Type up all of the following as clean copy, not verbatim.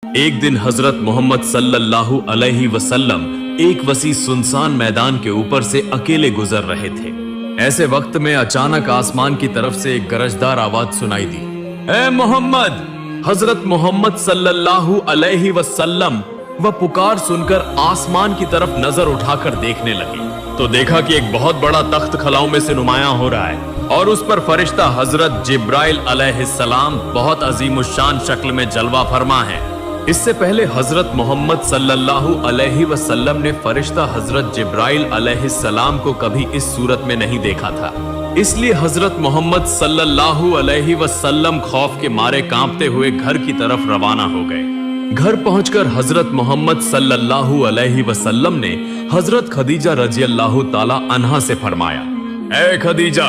एक दिन हजरत मोहम्मद सल्लल्लाहु अलैहि वसल्लम एक वसी सुनसान मैदान के ऊपर से अकेले गुजर रहे थे। ऐसे वक्त में अचानक आसमान की तरफ से एक गरजदार आवाज सुनाई दी, ए मोहम्मद! हजरत मोहम्मद सल्लल्लाहु अलैहि वसल्लम वह पुकार सुनकर आसमान की तरफ नजर उठाकर देखने लगे तो देखा कि एक बहुत बड़ा तख्त खलाओं में से नुमायां हो रहा है और उस पर फरिश्ता हजरत जिब्राइल अलैहिस्सलाम बहुत अजीमुशान शक्ल में जलवा फरमा है। इससे पहले हजरत मोहम्मद सल्लल्लाहु अलैहि वसल्लम ने फरिश्ता हजरत जिब्राइल अलैहिस्सलाम को कभी इस सूरत में नहीं देखा था, इसलिए हजरत मोहम्मद सल्लल्लाहु अलैहि वसल्लम खौफ के मारे कांपते हुए घर की तरफ रवाना हो गए। घर पहुंचकर हजरत मोहम्मद सल्लल्लाहु अलैहि वसल्लम ने हजरत खदीजा रज़ियल्लाहु ताला अन्हा से फरमाया, ए खदीजा,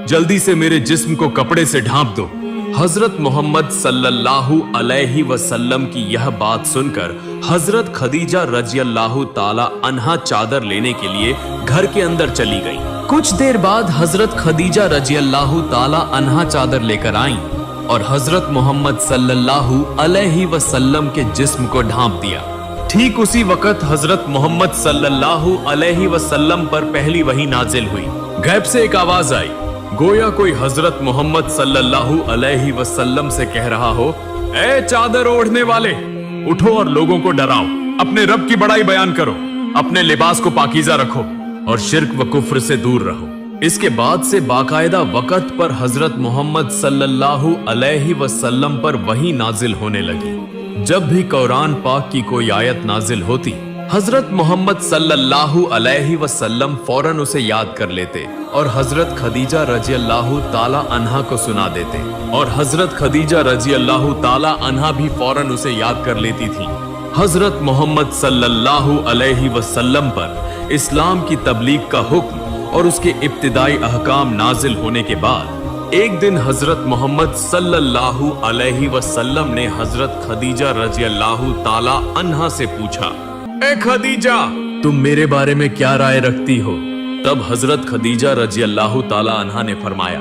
जल्दी से मेरे जिस्म को कपड़े से ढांप दो। हजरत मोहम्मद सल्लल्लाहु अलैहि वसल्लम की यह बात सुनकर हजरत खदीजा रज़ियल्लाहु ताला अन्हा चादर लेने के लिए घर के अंदर चली गई। कुछ देर बाद हजरत खदीजा रज़ियल्लाहु ताला अन्हा चादर लेकर आईं और हजरत मोहम्मद सल्लल्लाहु अलैहि वसल्लम के जिस्म को ढांप दिया। ठीक उसी वक्त हजरत मोहम्मद सल्लल्लाहु अलैहि वसल्लम पर पहली वही नाजिल हुई। गैब से एक आवाज आई, गोया कोई हजरत मोहम्मद सल्लल्लाहु अलैहि वसल्लम से कह रहा हो, ए चादर ओढ़ने वाले, उठो और लोगों को डराओ, अपने रब की बड़ाई बयान करो, अपने लिबास को पाकीज़ा रखो और शिर्क व कुफ्र से दूर रहो। इसके बाद से बाकायदा वक़्त पर हजरत मोहम्मद सल्लल्लाहु अलैहि वसल्लम पर वही नाजिल होने लगी। जब भी कुरान पाक की कोई आयत नाजिल होती, हजरत मोहम्मद सल्लल्लाहु अलैहि वसल्लम फौरन उसे याद कर लेते और हजरत खदीजा रज़ियल्लाहु ताला अन्हा को सुना देते और हजरत खदीजा रज़ियल्लाहु ताला अन्हा भी फौरन उसे याद कर लेती थी। हजरत मोहम्मद सल्लल्लाहु अलैहि वसल्लम पर इस्लाम की तबलीग का हुक्म और उसके इब्तिदाई अहकाम नाजिल होने के बाद एक दिन हजरत मोहम्मद सल्लल्लाहु अलैहि वसल्लम ने हजरत खदीजा रज़ियल्लाहु ताला अन्हा से पूछा, ए खदीजा, तुम मेरे बारे में क्या राय रखती हो? तब हजरत खदीजा रज़ियल्लाहु ताला अन्हा ने फरमाया,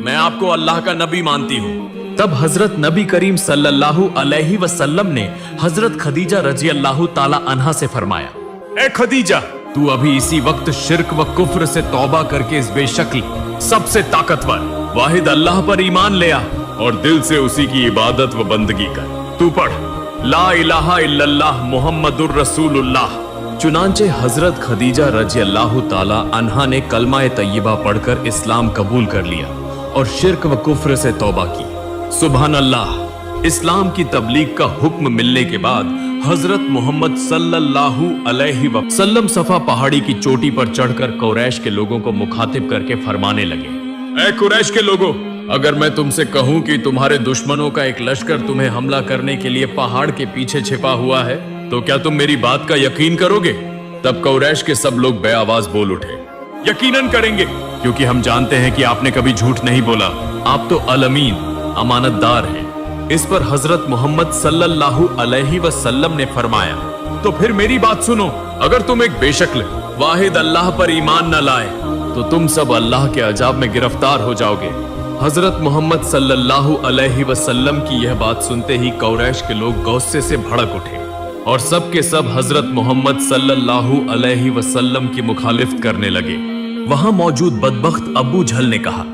मैं आपको अल्लाह का नबी मानती हूँ। तब हजरत नबी करीम सल्लल्लाहु अलैहि वसल्लम ने हजरत खदीजा रज़ियल्लाहु ताला अन्हा से फरमाया, ए खदीजा, तू अभी इसी वक्त शिर्क व कुफ्र से तौबा करके इस बेशक्ल सबसे ताकतवर वाहिद अल्लाह पर ईमान ले आ और दिल से उसी की इबादत व बंदगी कर। तू पढ़, ला इलाहा इल्लल्लाह मुहम्मदुर रसूलुल्लाह। चुनांचे हजरत खदीजा रज़ियल्लाहु ताला अन्हा ने कलमा तय्यबा पढ़कर इस्लाम कबूल कर लिया और शिर्क व कुफ्र से तौबा की। सुभान अल्लाह। इस्लाम की तबलीग का हुक्म मिलने के बाद हजरत मोहम्मद सल्लल्लाहु अलैहि वसल्लम सफा पहाड़ी की चोटी पर चढ़कर कुरैश के लोगों को मुखातिब करके फरमाने लगे, ऐ कुरैश के लोगों, अगर मैं तुमसे कहूं कि तुम्हारे दुश्मनों का एक लश्कर तुम्हें हमला करने के लिए पहाड़ के पीछे छिपा हुआ है, तो क्या तुम मेरी बात का यकीन करोगे? तब कुरैश के सब लोग बेआवाज बोल उठे, यकीनन करेंगे, क्योंकि हम जानते हैं कि आपने कभी झूठ नहीं बोला, आप तो अल-अमीन, अमानतदार हैं। इस पर हजरत मोहम्मद सल्लल्लाहु अलैहि वसल्लम ने फरमाया, तो फिर मेरी बात सुनो, अगर तुम एक बेशक्ल वाहिद अल्लाह पर ईमान न लाए तो तुम सब अल्लाह के अजाब में गिरफ्तार हो जाओगे। हजरत मोहम्मद सल्लल्लाहु अलैहि वसल्लम की यह बात सुनते ही कुरैश के लोग गुस्से से भड़क उठे और सब के सब हजरत मोहम्मद सल्लल्लाहु अलैहि वसल्लम की मुखालिफत करने लगे। वहां मौजूद बदबख्त अबू झल ने कहा,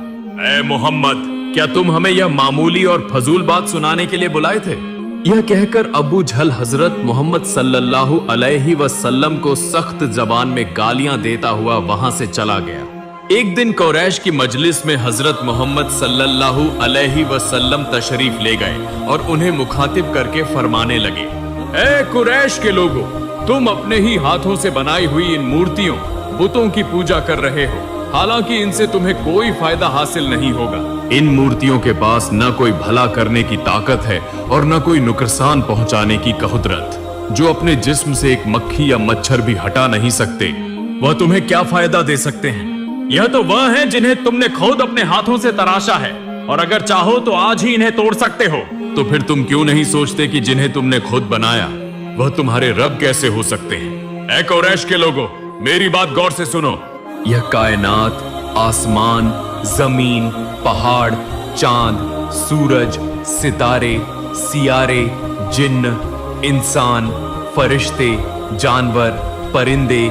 ऐ मोहम्मद, क्या तुम हमें यह मामूली और फजूल बात सुनाने के लिए बुलाए थे? यह कहकर अबू झल हजरत मोहम्मद सल्लल्लाहु अलैहि वसल्लम को सख्त जबान में गालियां देता हुआ वहां से चला गया। एक दिन कुरैश की मजलिस में हजरत मोहम्मद सल्लल्लाहु अलैहि वसल्लम तशरीफ ले गए और उन्हें मुखातिब करके फरमाने लगे, ऐ कुरैश के लोगों, तुम अपने ही हाथों से बनाई हुई इन मूर्तियों, बुतों की पूजा कर रहे हो, हालांकि इनसे तुम्हें कोई फायदा हासिल नहीं होगा। इन मूर्तियों के पास न कोई भला करने की ताकत है और न कोई नुकसान पहुंचाने की कुदरत। जो अपने जिस्म से एक मक्खी या मच्छर भी हटा नहीं सकते, वह तुम्हें क्या फायदा दे सकते हैं? यह तो वह हैं जिन्हें तुमने खुद अपने हाथों से तराशा है, और अगर चाहो तो आज ही इन्हें तोड़ सकते हो। तो फिर तुम क्यों नहीं सोचते कि जिन्हें तुमने खुद बनाया वह तुम्हारे रब कैसे हो सकते हैं? ऐ कुरैश के लोगों, मेरी बात गौर से सुनो। यह कायनात, आसमान, जमीन, पहाड़, चांद, सूरज, सितारे, सियारे, जिन्न, इंसान, फरिश्ते, जानवर, परिंदे,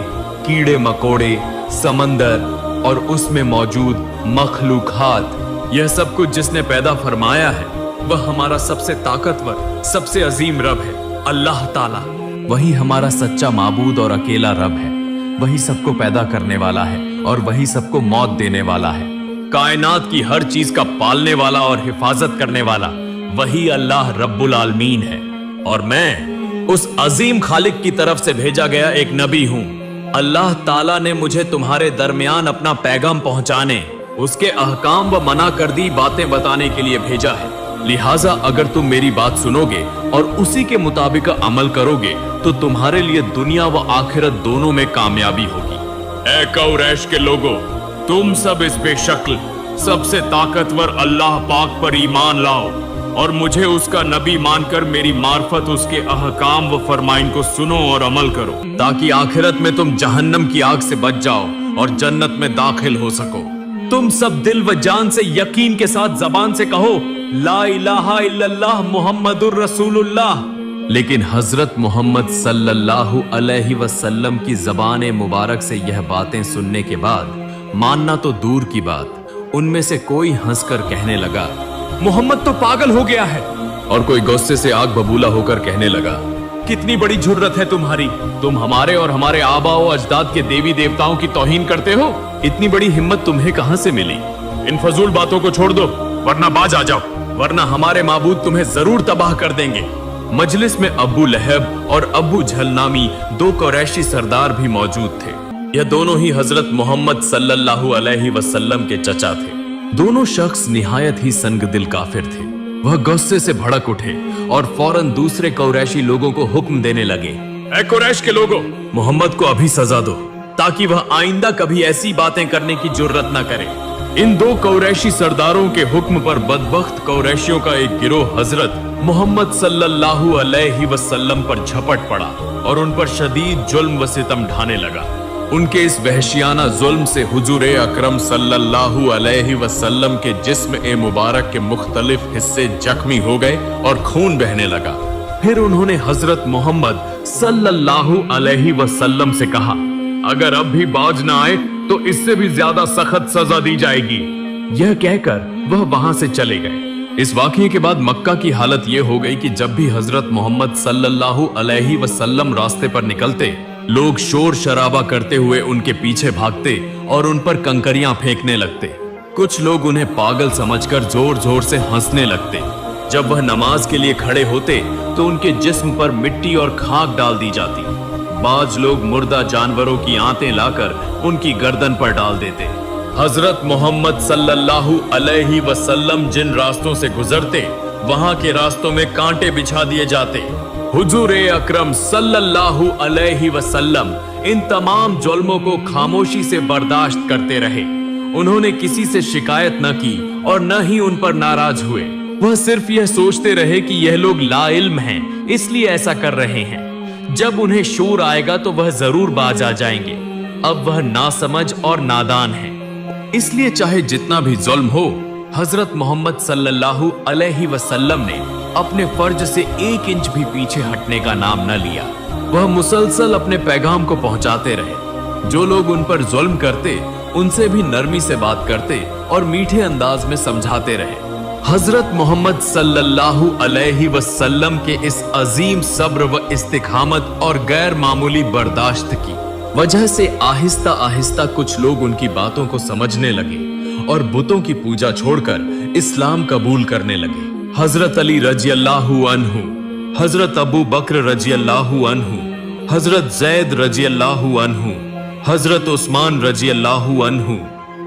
कीड़े मकोड़े, समंदर और उसमें मौजूद मखलूकात, यह सब कुछ जिसने पैदा फरमाया है वह हमारा सबसे ताकतवर, सबसे अजीम रब है, अल्लाह ताला। वही हमारा सच्चा माबूद और अकेला रब है। वही सबको पैदा करने वाला है और वही सबको मौत देने वाला है। कायनात की हर चीज का पालने वाला और हिफाजत करने वाला वही अल्लाह रब्बुल आलमीन है। और मैं उस अजीम खालिक की तरफ से भेजा गया एक नबी हूँ। अल्लाह ताला ने मुझे तुम्हारे दरमियान अपना पैगाम पहुंचाने, उसके अहकाम व मना कर दी बातें बताने के लिए भेजा है। लिहाजा अगर तुम मेरी बात सुनोगे और उसी के मुताबिक अमल करोगे तो तुम्हारे लिए दुनिया व आखिरत दोनों में कामयाबी होगी। ऐ कुरैश के लोगों, तुम सब इस बेशक्ल सबसे ताकतवर अल्लाह पाक पर ईमान लाओ और मुझे उसका नबी मानकर मेरी मार्फत उसके अहकाम व फरमाइन को सुनो और अमल करो, ताकि आखिरत में तुम जहन्नम की आग से बच जाओ और जन्नत में दाखिल हो सको। तुम सब दिल व जान से यकीन के साथ जबान से कहो ला इलाहा इल्लल्लाह मुहम्मदुर रसूलुल्लाह। लेकिन हजरत मोहम्मद सल्लल्लाहु अलैहि वसल्लम की जबान मुबारक से यह बातें सुनने के बाद मानना तो दूर की बात, उनमें से कोई हंसकर कहने लगा मोहम्मद तो पागल हो गया है, और कोई गुस्से से आग बबूला होकर कहने लगा कितनी बड़ी जुर्रत है तुम्हारी, तुम हमारे और हमारे आबा व अजदाद के देवी देवताओं की तौहीन करते हो। इतनी बड़ी हिम्मत तुम्हें कहां से मिली? इन फजूल बातों को छोड़ दो वरना बाज आ जाओ, वरना हमारे माबूद तुम्हें जरूर तबाह कर देंगे। मजलिस में अबू लहब और अबू झल नामी दो कुरैशी सरदार भी मौजूद थे। यह दोनों ही हजरत मोहम्मद सल्लल्लाहु अलैहि वसल्लम के चचा थे। दोनों शख्स निहायत ही संगदिल काफिर थे। वह गुस्से से भड़क उठे और फौरन दूसरे कुरैशी लोगों को हुक्म देने लगे, ऐ कुरैश के लोगों, मोहम्मद को अभी सजा दो ताकि वह आइंदा कभी ऐसी बातें करने की जुर्रत न करे। इन दो कुरैशी सरदारों के हुक्म पर बदबख्त कुरैशियों का एक गिरोह हजरत मोहम्मद सल्लल्लाहु अलैहि वसल्लम पर झपट पड़ा और उन पर शदीद जुल्म व सितम ढाने लगा। उनके इस वहशियाना जुल्म से हुजूर अकरम सल्लल्लाहु अलैहि वसल्लम के जिस्म ए मुबारक के मुख्तलिफ हिस्से जख्मी हो गए और खून बहने लगा। फिर उन्होंने हजरत मोहम्मद सल्लल्लाहु अलैहि वसल्लम से कहा, अगर अब भी बाज न आए तो इससे भी ज्यादा सख्त सजा दी जाएगी। यह कहकर वह वहां से चले गए। इस वाकये के बाद मक्का की हालत यह हो गई कि जब भी हजरत मोहम्मद सल्लल्लाहु अलैहि वसल्लम रास्ते पर निकलते, लोग शोर शराबा करते हुए उनके पीछे भागते और उन पर कंकरियां फेंकने लगते। कुछ लोग उन्हें पागल समझकर जोर जोर से हंसने लगते। जब वह नमाज के लिए खड़े होते तो उनके जिस्म पर मिट्टी और खाक डाल दी जाती। बाज लोग मुर्दा जानवरों की आंतें लाकर उनकी गर्दन पर डाल देते। हजरत मोहम्मद सल्लल्लाहु अलैहि वसल्लम जिन रास्तों से गुजरते, वहां के रास्तों में कांटे बिछा दिए जाते। हुजूर अकरम सल्लल्लाहु अलैहि वसल्लम इन तमाम जुल्मों को खामोशी से बर्दाश्त करते रहे। उन्होंने किसी से शिकायत न की और न ही उन पर नाराज हुए। वह सिर्फ यह सोचते रहे कि यह लोग लाइल्म हैं, इसलिए ऐसा कर रहे हैं। जब उन्हें शूर आएगा तो वह जरूर बाज आ जाएंगे। अब वह नासमझ और नादान है, इसलिए चाहे जितना भी जुल्म हो, हजरत मोहम्मद सल्लल्लाहु अलैहि वसल्लम ने अपने फर्ज से 1 इंच भी पीछे हटने का नाम न लिया। वह मुसलसल अपने पैगाम को पहुंचाते रहे। जो लोग उन पर जुल्म करते, उनसे भी नरमी से बात करते और मीठे अंदाज में समझाते रहे। हजरत मोहम्मद सल्लल्लाहु अलैहि वसल्लम के इस अजीम सब्र व इस्तिकामत और गैर मामूली बर्दाश्त की वजह से आहिस्ता आहिस्ता कुछ लोग उनकी बातों को समझने लगे और बुतों की पूजा छोड़कर इस्लाम कबूल करने लगे। हजरत अली रजियल्लाहु अन्हु, हजरत अबू बकर रजियल्लाहु अन्हु, हजरत जैद रजियल्लाहु अन्हु, हजरत उस्मान रजियल्लाहु अन्हु,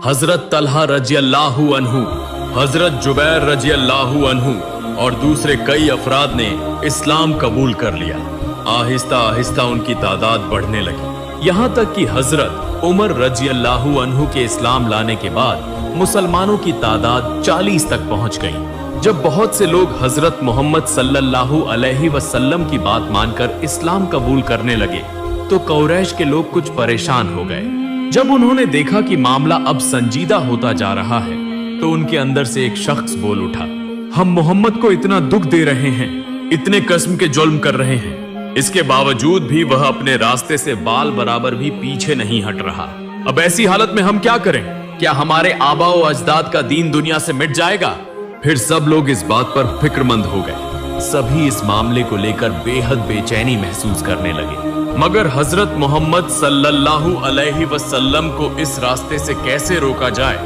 हजरत तलहा रजियल्लाहु अन्हु, हजरत जुबैर रजियल्लाहु अन्हु और दूसरे कई अफराद ने इस्लाम कबूल कर लिया। आहिस्ता आहिस्ता उनकी तादाद बढ़ने लगी, यहाँ तक कि हजरत उमर रजियल्लाहु अन्हु के इस्लाम लाने के बाद मुसलमानों की तादाद 40 तक पहुंच गई। जब बहुत से लोग हजरत मोहम्मद सल्लल्लाहु अलैहि वसल्लम की बात मानकर इस्लाम कबूल करने लगे तो कुरैश के लोग कुछ परेशान हो गए। जब उन्होंने देखा कि मामला अब संजीदा होता जा रहा है तो उनके अंदर से एक शख्स बोल उठा, हम मोहम्मद को इतना दुख दे रहे हैं, इतने किस्म के जुल्म कर रहे हैं, इसके बावजूद भी वह अपने रास्ते से बाल बराबर भी पीछे नहीं हट रहा। अब ऐसी हालत में हम क्या करें? क्या हमारे आबा व अजदाद का दीन दुनिया से मिट जाएगा? फिर सब लोग इस बात पर फिक्रमंद हो गए। सभी इस मामले को लेकर बेहद बेचैनी महसूस करने लगे। मगर हजरत मोहम्मद सल्लल्लाहु अलैहि वसल्लम को इस रास्ते से कैसे रोका जाए,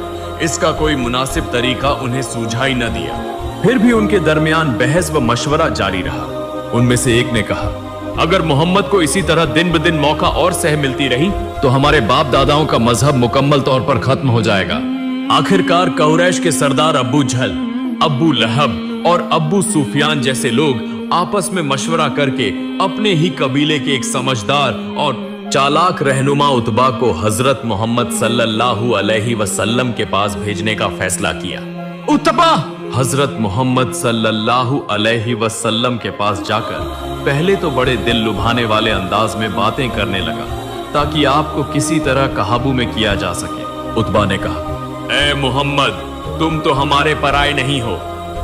इसका कोई मुनासिब तरीका उन्हें सूझाई न दिया। फिर भी उनके दरमियान बहस व मशवरा जारी रहा। उनमें से एक ने कहा, अगर मोहम्मद को इसी तरह दिन ब दिन मौका और सह मिलती रही तो हमारे बाप दादाओं का मजहब मुकम्मल तौर पर खत्म हो जाएगा। आखिरकार कुरैश के सरदार अबू जहल, अबू लहब और अबू सुफियान जैसे लोग आपस में मशवरा करके अपने ही कबीले के एक समझदार और चालाक रहनुमा उतबा को हजरत मोहम्मद सल्लल्लाहु अलैहि वसल्लम के पास भेजने का फैसला किया। उतबा हजरत मोहम्मद सल्लल्लाहु अलैहि वसल्लम के पास जाकर पहले तो बड़े दिल लुभाने वाले अंदाज में बातें करने लगा ताकि आपको किसी तरह काबू में किया जा सके। उतबा ने कहा, ए मोहम्मद, तुम तो हमारे पराए नहीं हो,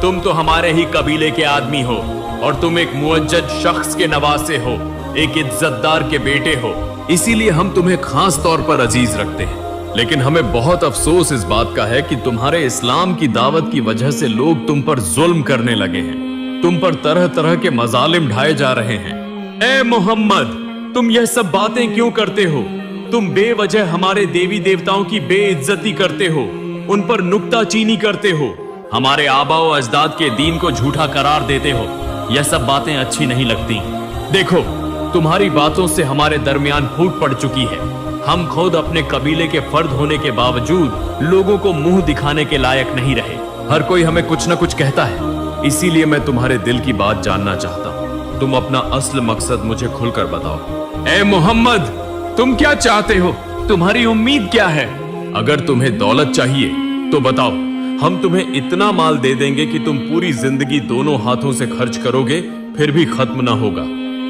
तुम तो हमारे ही कबीले के आदमी हो और तुम एक मुअज्जज शख्स के नवासे हो, एक इज्जतदार के बेटे हो, इसीलिए हम तुम्हें खास तौर पर अजीज रखते हैं। लेकिन हमें बहुत अफसोस इस बात का है कि तुम्हारे इस्लाम की दावत की वजह से लोग तुम पर जुल्म करने लगे हैं, तुम पर तरह तरह के मजालिम ढाए जा रहे हैं। ए मोहम्मद, तुम यह सब बातें क्यों करते हो? तुम बेवजह हमारे देवी देवताओं की बेइज्जती करते हो, उन पर नुक्ताचीनी करते हो, हमारे आबा व अजदाद के दीन को झूठा करार देते हो। यह सब बातें अच्छी नहीं लगती। देखो, तुम्हारी बातों से हमारे दरमियान फूट पड़ चुकी है। हम खुद अपने कबीले के फर्द होने के बावजूद लोगों को मुंह दिखाने के लायक नहीं रहे। हर कोई हमें कुछ न कुछ कहता है, इसीलिए मैं तुम्हारे दिल की बात जानना चाहता हूँ। तुम अपना असल मकसद मुझे खुलकर बताओ। ए मोहम्मद, तुम क्या चाहते हो? तुम्हारी उम्मीद क्या है? अगर तुम्हें दौलत चाहिए तो बताओ, हम तुम्हें इतना माल दे देंगे कि तुम पूरी जिंदगी दोनों हाथों से खर्च करोगे फिर भी खत्म ना होगा।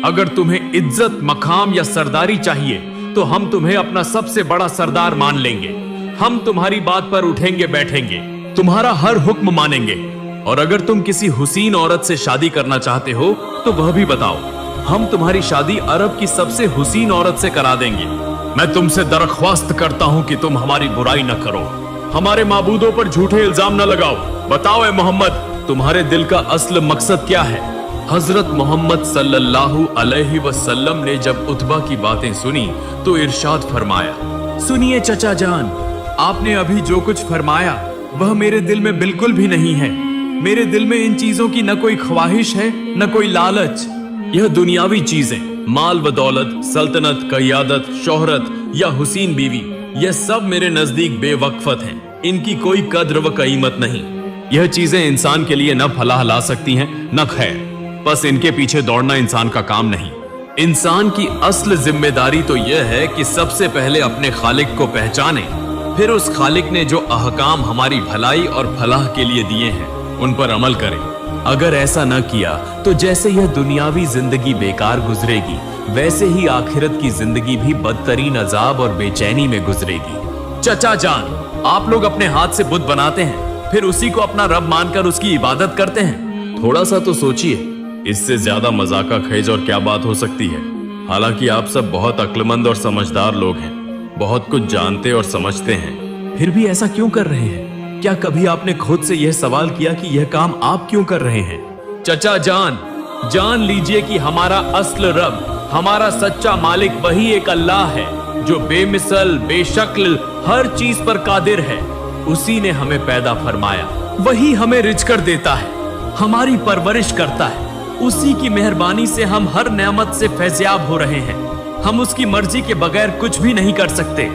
अगर तुम्हें इज्जत, मकाम या सरदारी चाहिए तो हम तुम्हें अपना सबसे बड़ा सरदार मान लेंगे। हम तुम्हारी बात पर उठेंगे बैठेंगे, तुम्हारा हर हुक्म मानेंगे। और अगर तुम किसी हुसीन औरत से शादी करना चाहते हो तो वह भी बताओ, हम तुम्हारी शादी अरब की सबसे हुसीन औरत से करा देंगे। मैं तुमसे दरख्वास्त करता हूं कि तुम हमारी बुराई न करो, हमारे माबूदों पर झूठे इल्जाम न लगाओ। बताओ ए मोहम्मद, तुम्हारे दिल का असल मकसद क्या है? हजरत मोहम्मद सल्लल्लाहु अलैहि वसल्लम ने जब उतबा की बातें सुनी तो इरशाद फरमाया, सुनिए चचा जान, आपने अभी जो कुछ फरमाया वह मेरे दिल में बिल्कुल भी नहीं है। मेरे दिल में इन चीजों की न कोई ख्वाहिश है न कोई लालच। यह दुनियावी चीजें, माल व दौलत, सल्तनत, क़यादत, शोहरत या हुसीन बीवी, यह सब मेरे नजदीक बेवक्फत हैं। इनकी कोई कद्र व कीमत नहीं। यह चीजें इंसान के लिए न फलाह ला सकती हैं न खैर। बस इनके पीछे दौड़ना इंसान का काम नहीं। इंसान की असल जिम्मेदारी तो यह है कि सबसे पहले अपने खालिक को पहचाने, फिर उस खालिक ने जो अहकाम हमारी भलाई और फलाह के लिए दिए हैं उन पर अमल करें। अगर ऐसा न किया तो जैसे यह दुनियावी जिंदगी बेकार गुजरेगी, वैसे ही आखिरत की जिंदगी भी बदतरीन अजाब और बेचैनी में गुजरेगी। चचा जान, आप लोग अपने हाथ से बुत बनाते हैं, फिर उसी को अपना रब मानकर उसकी इबादत करते हैं। थोड़ा सा तो सोचिए, इससे ज्यादा मजाका खेज और क्या बात हो सकती है। हालांकि आप सब बहुत अक्लमंद और समझदार लोग हैं, बहुत कुछ जानते और समझते हैं, फिर भी ऐसा क्यों कर रहे हैं? क्या कभी आपने खुद से यह सवाल किया कि यह काम आप क्यों कर रहे हैं? चचा जान, जान लीजिए कि हमारा असल रब, हमारा सच्चा मालिक वही एक अल्लाह है जो बेमिसल, बेशक्ल, हर चीज पर कादिर है। उसी ने हमें पैदा फरमाया, वही हमें रिज़्क़ कर देता है, हमारी परवरिश करता है। उसी की मेहरबानी से हम हर नेमत से फैज़याब हो रहे हैं। हम उसकी मर्जी के बगैर कुछ भी नहीं कर सकते।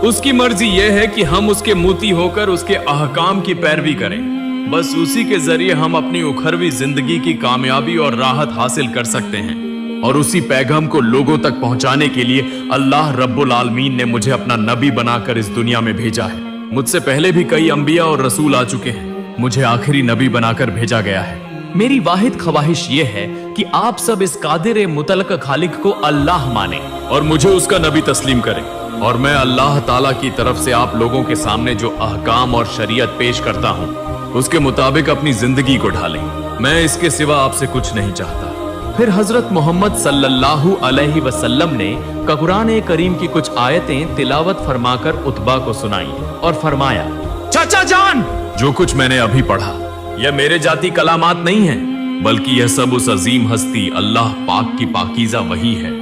उसकी मर्जी यह है कि हम उसके मोती होकर उसके अहकाम की पैरवी करें। बस उसी के जरिए हम अपनी उखरवी जिंदगी की कामयाबी और राहत हासिल कर सकते हैं। और उसी पैगाम को लोगों तक पहुंचाने के लिए अल्लाह रब्बुल आलमीन ने मुझे अपना नबी बनाकर इस दुनिया में भेजा है। मुझसे पहले भी कई अंबिया और रसूल आ चुके हैं, मुझे आखिरी नबी बनाकर भेजा गया है। मेरी वाहिद ख्वाहिश यह है कि आप सब इस कादिर मुतलक खालिक को अल्लाह माने और मुझे उसका नबी तस्लीम करें। और मैं अल्लाह ताला की तरफ से आप लोगों के सामने जो अहकाम और शरीयत पेश करता हूँ उसके मुताबिक अपनी जिंदगी को ढालें। मैं इसके सिवा आपसे कुछ नहीं चाहता। फिर हजरत मोहम्मद सल्लल्लाहु अलैहि वसल्लम ने कुरान करीम की कुछ आयतें तिलावत फरमाकर उतबा को सुनाई और फरमाया, चाचा जान, जो कुछ मैंने अभी पढ़ा यह मेरे जाती कलामात नहीं है, बल्कि यह सब उस अजीम हस्ती अल्लाह पाक की पाकीज़ा वही है।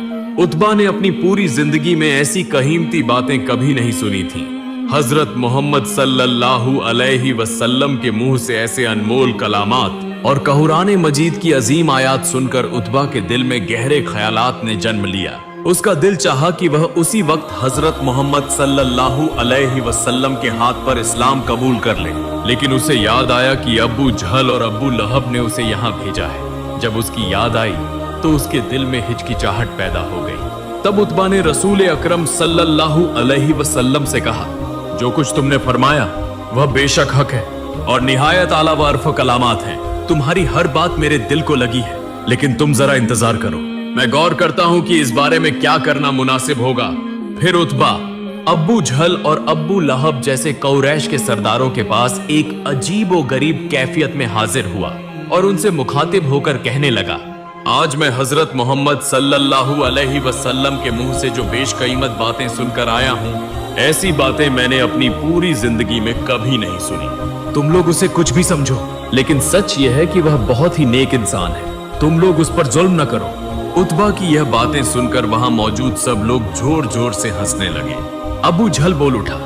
उतबा ने अपनी पूरी जिंदगी में ऐसी कीमती बातें कभी नहीं सुनी थी। हजरत मोहम्मद सल्लल्लाहु अलैहि वसल्लम के मुंह से ऐसे अनमोल कलामात और कुरान मजीद की अजीम आयात सुनकर उतबा के दिल में गहरे ख्यालात ने जन्म लिया। उसका दिल चाहा कि वह उसी वक्त हजरत मोहम्मद सल्लल्लाहु अलैहि वसल्लम के हाथ पर इस्लाम कबूल कर ले, लेकिन उसे याद आया कि अबू जहल और अबू लहब ने उसे यहाँ भेजा है। जब उसकी याद आई तो उसके दिल में हिचकिचाहट पैदा हो गई। तब उतबा ने रसूल अकरम सल्लल्लाहु अलैहि वसल्लम से कहा, जो कुछ तुमने फरमाया वह बेशक हक है और निहायत आला व अरफ कलामात है। तुम्हारी हर बात मेरे दिल को लगी है, लेकिन तुम जरा इंतजार करो, मैं गौर करता हूँ कि इस बारे में क्या करना मुनासिब होगा। फिर उतबा अब्बू जहल और अब्बू लहब जैसे कुरैश के सरदारों के पास एक अजीब व गरीब कैफियत में हाजिर हुआ और उनसे मुखातिब होकर कहने लगा, आज मैं हजरत मोहम्मद सल्लल्लाहु अलैहि वसल्लम के मुंह से जो बेशकीमत बातें सुनकर आया हूँ, ऐसी बातें मैंने अपनी पूरी जिंदगी में कभी नहीं सुनी। तुम लोग उसे कुछ भी समझो, लेकिन सच यह है कि वह बहुत ही नेक इंसान है। तुम लोग उस पर जुल्म न करो। उतबा की यह बातें सुनकर वहां मौजूद सब लोग जोर जोर से हंसने लगे। अबू जहल बोल उठा,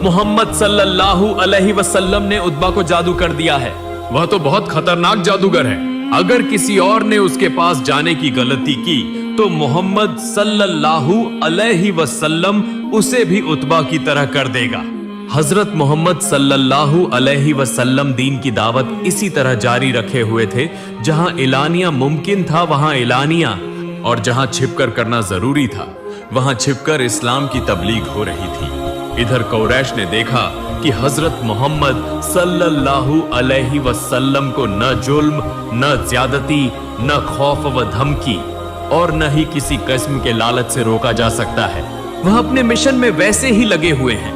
मोहम्मद सल्लल्लाहु अलैहि वसल्लम ने उतबा को जादू कर दिया है। वह तो बहुत खतरनाक जादूगर है। अगर किसी और ने उसके पास जाने की गलती की तो मोहम्मद सल्लल्लाहु अलैहि वसल्लम उसे भी उतबा की तरह कर देगा। हजरत मोहम्मद सल्लल्लाहु अलैहि वसल्लम दीन की दावत इसी तरह जारी रखे हुए थे। जहां एलानिया मुमकिन था वहां एलानिया, और जहां छिपकर करना जरूरी था वहां छिपकर इस्लाम की तबलीग हो रही थी। इधर कुरैश ने देखा कि हजरत मोहम्मद सल्लल्लाहु अलैहि वसल्लम को न जुल्म, न ज्यादती, न खौफ व धमकी और न ही किसी किस्म के लालच से रोका जा सकता है। वह अपने मिशन में वैसे ही लगे हुए हैं।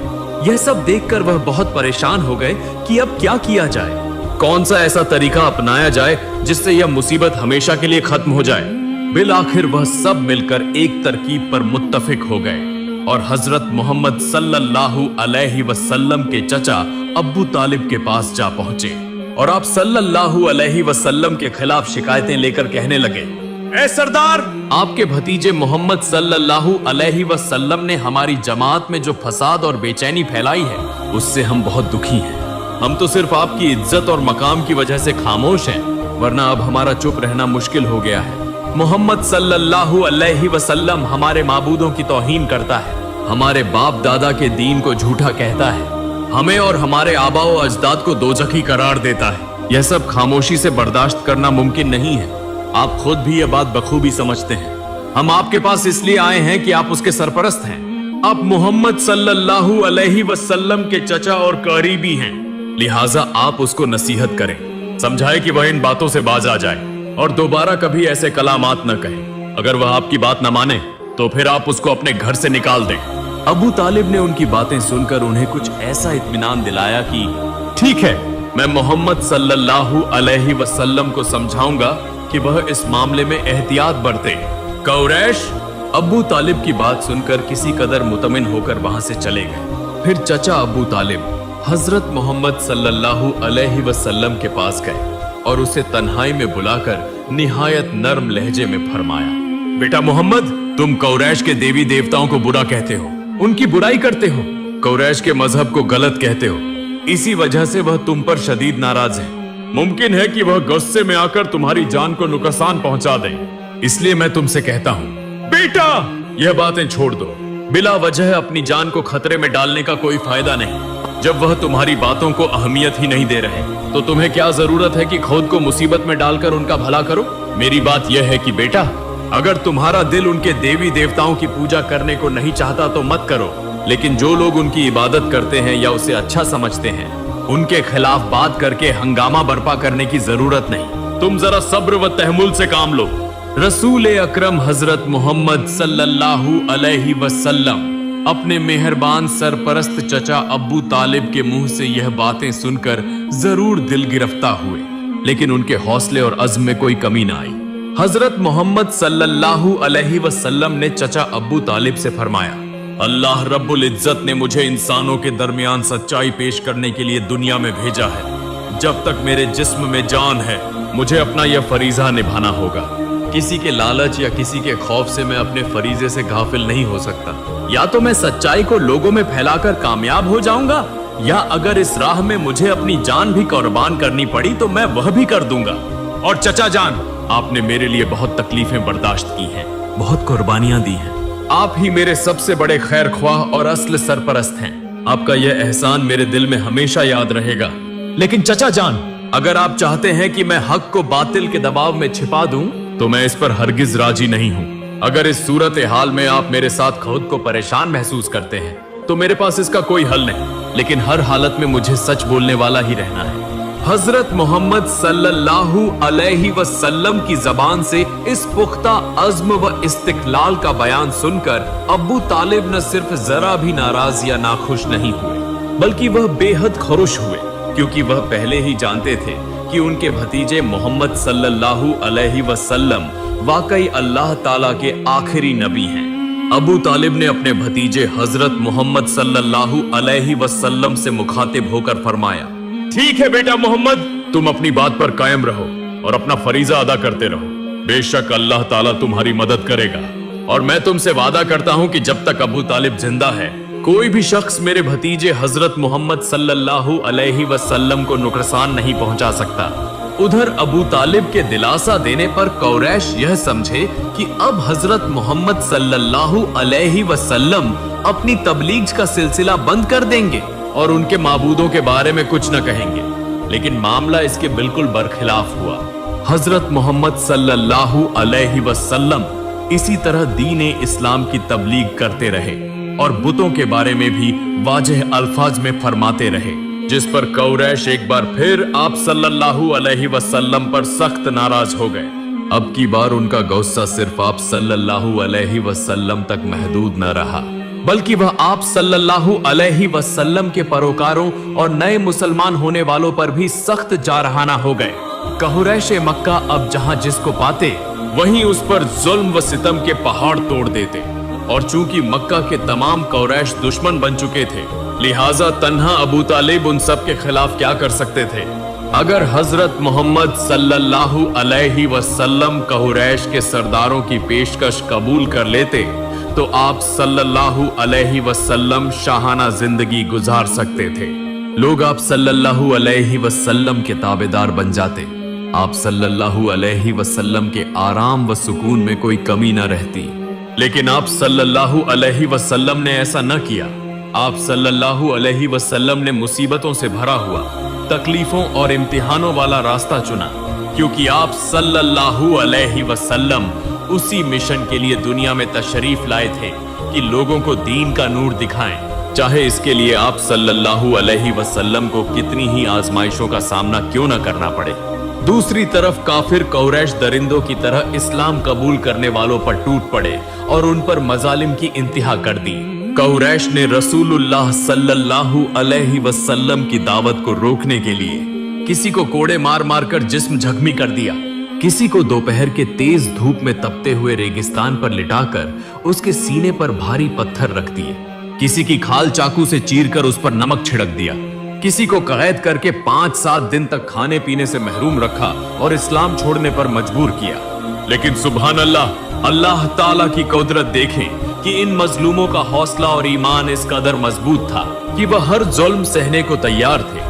यह सब देखकर वह बहुत परेशान हो गए कि अब क्या किया जाए, कौन सा ऐसा तरीका अपनाया जाए जिससे यह मुसीबत हमेशा के लिए खत्म हो जाए। बिल आखिर वह सब मिलकर एक तरकीब पर मुत्तफिक हो गए और हजरत मोहम्मद सल्लल्लाहु अलैहि वसल्लम के चचा अब्बू तालिब के पास जा पहुंचे और आप सल्लल्लाहु अलैहि वसल्लम के खिलाफ शिकायतें लेकर कहने लगे, ऐ सरदार, आपके भतीजे मोहम्मद सल्लल्लाहु अलैहि वसल्लम ने हमारी जमात में जो फसाद और बेचैनी फैलाई है उससे हम बहुत दुखी हैं। हम तो सिर्फ आपकी इज्जत और मकाम की वजह से खामोश हैं, वरना अब हमारा चुप रहना मुश्किल हो गया है। मोहम्मद सल्लल्लाहु अलैहि वसल्लम हमारे माबूदों की तौहीन करता है, हमारे बाप दादा के दीन को झूठा कहता है, हमें और हमारे आबाओ अजदाद को दोजखी करार देता है। यह सब खामोशी से बर्दाश्त करना मुमकिन नहीं है। आप खुद भी यह बात बखूबी समझते हैं। हम आपके पास इसलिए आए हैं कि आप उसके सरपरस्त हैं। आप मोहम्मद सल्लल्लाहु अलैहि वसल्लम के चचा और करीबी हैं, लिहाजा आप उसको नसीहत करें, समझाएं कि वह इन बातों से बाज आ जाए और दोबारा कभी ऐसे कलामात न कहे। अगर वह आपकी बात न माने तो फिर आप उसको अपने घर से निकाल दें। अबू तालिब ने उनकी बातें सुनकर उन्हें कुछ ऐसा इत्मीनान दिलाया कि ठीक है, मैं मोहम्मद सल्लल्लाहु अलैहि वसल्लम को समझाऊंगा कि वह इस मामले में एहतियात बरते। कुरैश अबू तालिब की बात सुनकर किसी कदर मुतमिन होकर वहां से चले गए। फिर चचा अबू तालिब हजरत मोहम्मद सल्लल्लाहु अलैहि वसल्लम के पास गए और उसे तन्हाई में बुलाकर निहायत नर्म लहजे में फरमाया, बेटा मोहम्मद, तुम कुरैश के देवी देवताओं को बुरा कहते हो, उनकी बुराई करते हो, कुरैश के मजहब को गलत कहते हो। इसी वजह से वह तुम पर शदीद नाराज है। मुमकिन है कि वह गुस्से में आकर तुम्हारी जान को नुकसान पहुंचा दे। इसलिए मैं तुमसे कहता हूँ, बेटा, यह बातें छोड़ दो। बिला वजह अपनी जान को खतरे में डालने का कोई फायदा नहीं। जब वह तुम्हारी बातों को अहमियत ही नहीं दे रहे तो तुम्हें क्या जरूरत है कि खुद को मुसीबत में डालकर उनका भला करो। मेरी बात यह है कि बेटा, अगर तुम्हारा दिल उनके देवी देवताओं की पूजा करने को नहीं चाहता तो मत करो, लेकिन जो लोग उनकी इबादत करते हैं या उसे अच्छा समझते हैं उनके खिलाफ बात करके हंगामा बर्पा करने की जरूरत नहीं। तुम जरा सब्र व तहमुल से काम लो। रसूल अकरम हजरत मोहम्मद सल्लल्लाहु अलैहि वसल्लम अपने मेहरबान सरपरस्त चचा अब्बू तालिब के मुंह से यह बातें सुनकर जरूर दिल गिरफ्ता हुए, लेकिन उनके हौसले और अज़्म में कोई कमी ना आई। हजरत मोहम्मद सल्लल्लाहु अलैहि वसल्लम ने चचा अब्बू तालिब से फरमाया, अल्लाह रब्बुल इज्जत ने मुझे इंसानों के दरमियान सच्चाई पेश करने के लिए दुनिया में भेजा है। जब तक मेरे जिस्म में जान है मुझे अपना यह फरीजा निभाना होगा। किसी के लालच या किसी के खौफ से मैं अपने फरीजे से गाफिल नहीं हो सकता। या तो मैं सच्चाई को लोगों में फैलाकर कामयाब हो जाऊंगा, या अगर इस राह में मुझे अपनी जान भी कुर्बान करनी पड़ी तो मैं वह भी कर दूंगा। और चचा जान, आपने मेरे लिए बहुत तकलीफें बर्दाश्त की हैं, बहुत कुर्बानियां दी हैं। आप ही मेरे सबसे बड़े खैर ख्वाह और असल सरपरस्त हैं। आपका यह एहसान मेरे दिल में हमेशा याद रहेगा। लेकिन चचा जान, अगर आप चाहते हैं कि मैं हक को बातिल के दबाव में छिपा दूं, तो मैं इस पर हरगिज राजी नहीं हूं। अगर इस सूरत हाल में आप मेरे साथ खुद को परेशान महसूस करते हैं तो मेरे पास इसका कोई हल नहीं, लेकिन हर हालत में मुझे सच बोलने वाला ही रहना है। हजरत मोहम्मद सल्लल्लाहु अलैहि वसल्लम की जबान से इस पुख्ता अज़्म व इस्तिक़लाल का बयान सुनकर अब्बू तालिब न सिर्फ जरा भी नाराज या नाखुश नहीं हुए, बल्कि वह बेहद खुश हुए, क्योंकि वह पहले ही जानते थे कि उनके भतीजे मोहम्मद सल्लल्लाहु अलैहि वसल्लम वाकई अल्लाह ताला के आखिरी नबी हैं। अबू तालिब ने अपने भतीजे हजरत मोहम्मद सल्लल्लाहु अलैहि वसल्लम से मुखातिब होकर फरमाया, ठीक है बेटा मोहम्मद, तुम अपनी बात पर कायम रहो और अपना फरीजा अदा करते रहो। बेशक अल्लाह ताला तुम्हारी मदद करेगा, और मैं तुमसे वादा करता हूं कि जब तक अबू तालिब जिंदा है कोई भी शख्स मेरे भतीजे हजरत मोहम्मद सल्लल्लाहु अलैहि वसल्लम को नुकसान नहीं पहुंचा सकता। उधर अबू तालिब के दिलासा देने पर कुरैश यह समझे कि अब हजरत मोहम्मद सल्लल्लाहु अलैहि वसल्लम अपनी तबलीग का सिलसिला बंद कर देंगे और उनके माबूदों के बारे में कुछ न कहेंगे, लेकिन मामला इसके बिल्कुल बरखिलाफ हुआ। हजरत मोहम्मद सल्लल्लाहु अलैहि वसल्लम इसी तरह दीन इस्लाम की तबलीग करते रहे और बुतों के बारे में भी वाज़ेह अल्फाज में फरमाते रहे, जिस पर कुरैश एक बार फिर आप सल्लल्लाहु अलैहि वसल्लम पर सख्त नाराज हो गए। अब की बार उनका गुस्सा सिर्फ आप सल्लल्लाहु अलैहि वसल्लम तक महदूद न रहा, बल्कि वह आप सल्लल्लाहु अलैहि वसल्लम के परोकारों और नए मुसलमान होने वालों पर भी सख्त जारहाना हो गए। कुरैश मक्का अब जहां जिसको पाते वहीं उस पर जुल्म व सितम के पहाड़ तोड़ देते, और चूंकि मक्का के तमाम कुरैश दुश्मन बन चुके थे, लिहाजा तन्हा अबू तालिब उन सब के खिलाफ क्या कर सकते थे। अगर हजरत मोहम्मद सल्लल्लाहु अलैहि वसल्लम कुरैश के सरदारों की पेशकश कबूल कर लेते तो आप सल्लल्लाहु अलैहि वसल्लम शाहाना जिंदगी गुजार सकते थे। लोग आप सल्लल्लाहु अलैहि वसल्लम के ताबेदार बन जाते। आप सल्लल्लाहु अलैहि वसल्लम के आराम व सुकून में कोई कमी न रहती, लेकिन आप सल्लल्लाहु अलैहि वसल्लम ने ऐसा न किया। आप सल्लल्लाहु अलैहि वसल्लम ने मुसीबतों से भरा हुआ, तकलीफों और इम्तिहानों वाला रास्ता चुना, क्योंकि आप सल्लल्लाहु अलैहि वसल्लम उसी मिशन के लिए दुनिया में तशरीफ लाए थे कि लोगों को दीन का नूर दिखाएं, चाहे इसके लिए आप सल्लल्लाहु अलैहि वसल्लम को कितनी ही आजमाइशों का सामना क्यों न करना पड़े। दूसरी तरफ काफिर कुरैश दरिंदों की तरह इस्लाम कबूल करने वालों पर टूट पड़े और उन पर मजालिम की इंतहा कर दी। कुरैश ने रसूलुल्लाह सल्लल्लाहु अलैहि वसल्लम की दावत को रोकने के लिए किसी को कोड़े मार मार कर जिस्म जख्मी कर दिया, किसी को दोपहर के तेज धूप में तपते हुए रेगिस्तान पर लिटाकर उसके सीने पर भारी पत्थर रख दिए, किसी की खाल चाकू से चीरकर उस पर नमक छिड़क दिया, किसी को कैद करके 5-7 दिन तक खाने पीने से महरूम रखा और इस्लाम छोड़ने पर मजबूर किया। लेकिन सुभान अल्लाह, अल्लाह ताला की कुदरत देखें कि इन मजलूमों का हौसला और ईमान इस कदर मजबूत था कि वह हर जुल्म सहने को तैयार थे,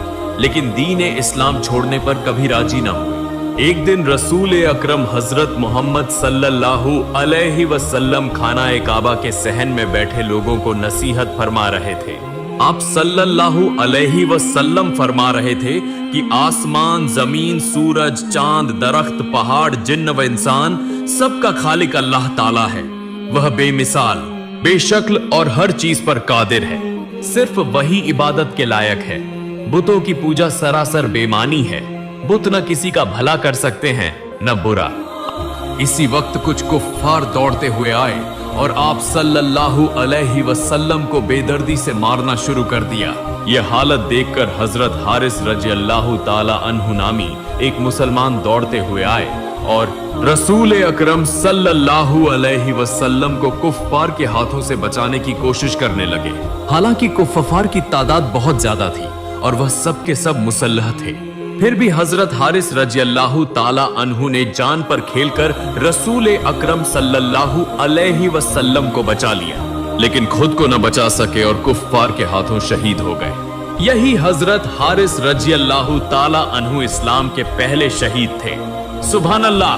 लेकिन दीन इस्लाम छोड़ने पर कभी राजी न हुए। एक दिन रसूल अकरम हजरत मोहम्मद सल्लल्लाहु अलैहि वसल्लम खाना काबा के सहन में बैठे लोगों को नसीहत फरमा रहे थे। आप सल्लल्लाहु अलैहि वसल्लम फरमा रहे थे कि आसमान, जमीन, सूरज, चांद, दरख्त, पहाड़, जिन्न व इंसान सबका खालिक अल्लाह ताला है। वह बेमिसाल, बेशक्ल और हर चीज पर कादिर है। सिर्फ वही इबादत के लायक है। बुतों की पूजा सरासर बेमानी है। बुत न किसी का भला कर सकते हैं न बुरा। इसी वक्त कुछ कुफ्फार दौड़ते हुए आए और आप सल्लल्लाहु अलैहि वसल्लम को बेदर्दी से मारना शुरू कर दिया। यह हालत देखकर हजरत हारिस रजी अल्लाह ताला अन्हु नामी एक मुसलमान दौड़ते हुए आए और रसूल अकरम सल्लल्लाहु अलैहि वसल्लम को कुफ्फार के हाथों से बचाने की कोशिश करने लगे। हालांकि कुफ्फार की तादाद बहुत ज्यादा थी और वह सब के सब मुसल्लह थे, फिर भी हजरत हारिस रजी अल्लाह ताला अन्हु ने जान पर खेलकर रसूल अकरम सल्लल्लाहु अलैहि वसल्लम को बचा लिया, लेकिन खुद को न बचा सके और कुफ्फार के हाथों शहीद हो गए। यही हजरत हारिस रजी अल्लाह ताला अन्हु इस्लाम के पहले शहीद थे। सुभान अल्लाह।